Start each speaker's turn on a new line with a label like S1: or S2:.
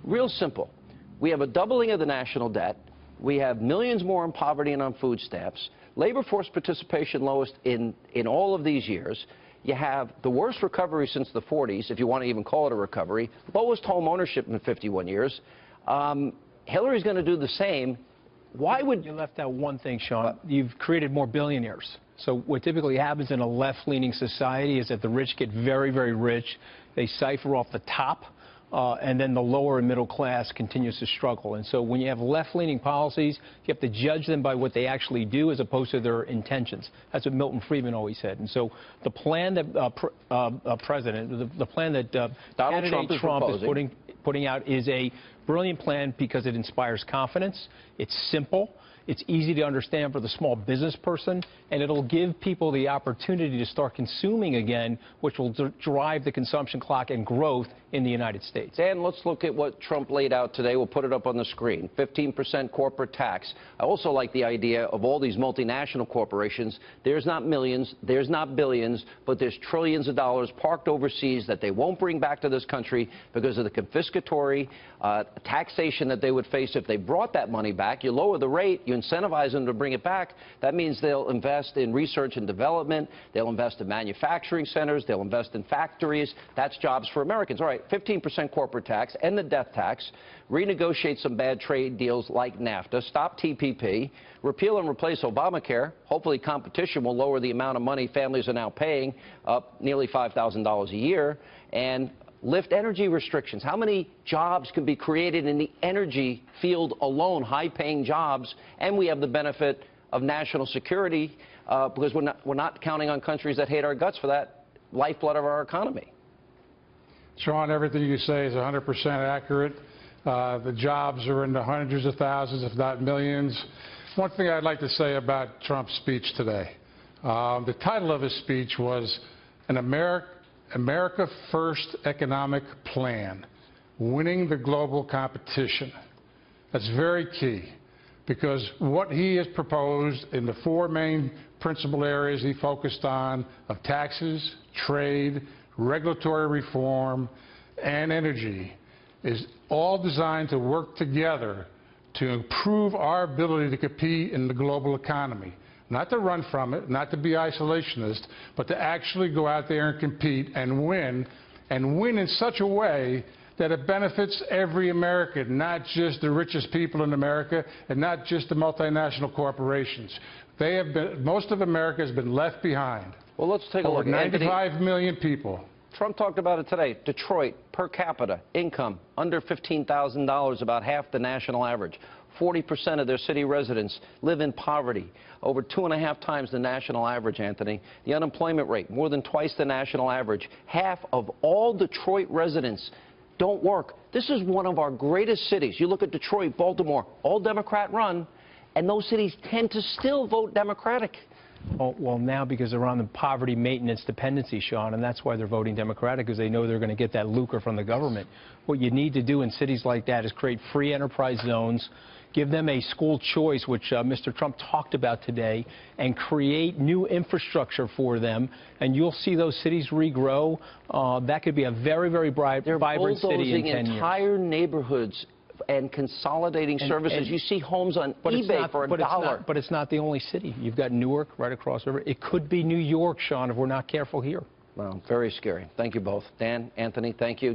S1: Real simple. We have a doubling of the national debt. We have millions more in poverty and on food stamps. Labor force participation lowest in all of these years. You have the worst recovery since the 40s, if you want to even call it a recovery. Lowest home ownership in 51 years. Hillary's going to do the same. Why would...
S2: You left out one thing, Sean. You've created more billionaires. So what typically happens in a left-leaning society is that the rich get very, very rich. They cipher off the top. And then the lower and middle class continues to struggle. And so when you have left-leaning policies, you have to judge them by what they actually do as opposed to their intentions. That's what Milton Friedman always said. And so the plan that the plan that candidate Trump is putting out is a brilliant plan because it inspires confidence. It's simple. It's easy to understand for the small business person, and it'll give people the opportunity to start consuming again, which will drive the consumption clock and growth in the United States.
S1: Dan, let's look at what Trump laid out today. We'll put it up on the screen. 15% corporate tax. I also like the idea of all these multinational corporations. There's not millions, there's not billions, but there's trillions of dollars parked overseas that they won't bring back to this country because of the confiscatory taxation that they would face if they brought that money back. You lower the rate, you incentivize them to bring it back. That means they'll invest in research and development. They'll invest in manufacturing centers. They'll invest in factories. That's jobs for Americans. All right, 15% corporate tax, end the death tax, renegotiate some bad trade deals like NAFTA, stop TPP, repeal and replace Obamacare. Hopefully competition will lower the amount of money families are now paying, up nearly $5,000 a year, and lift energy restrictions. How many jobs can be created in the energy field alone, high-paying jobs, and we have the benefit of national security because we're not counting on countries that hate our guts for that lifeblood of our economy.
S3: Sean, everything you say is 100% accurate. The jobs are in the hundreds of thousands, if not millions. One thing I'd like to say about Trump's speech today. The title of his speech was an America First Economic Plan, Winning the Global Competition. That's very key, because what he has proposed in the four main principal areas he focused on of taxes, trade, regulatory reform, and energy is all designed to work together to improve our ability to compete in the global economy. Not to run from it, not to be isolationist, but to actually go out there and compete and win in such a way that it benefits every American, not just the richest people in America and not just the multinational corporations. Most of America has been left behind.
S1: Well, let's take a look.
S3: 95 million people.
S1: Trump talked about it today. Detroit, per capita income under $15,000, about half the national average. 40% of their city residents live in poverty, over 2.5 times the national average, Anthony. The unemployment rate, more than twice the national average. Half of all Detroit residents don't work. This is one of our greatest cities. You look at Detroit, Baltimore, all Democrat run, and those cities tend to still vote Democratic.
S2: Well, now because they're on the poverty maintenance dependency, Sean, and that's why they're voting Democratic, because they know they're going to get that lucre from the government. What you need to do in cities like that is create free enterprise zones, give them a school choice, which Mr. Trump talked about today, and create new infrastructure for them, and you'll see those cities regrow. That could be a very, very vibrant city in 10 years.
S1: They're bulldozing entire neighborhoods and consolidating services. You see homes on eBay for $1.
S2: But it's not the only city. You've got Newark right across the river. It could be New York, Sean, if we're not careful here.
S1: Well, very scary. Thank you both. Dan, Anthony, thank you.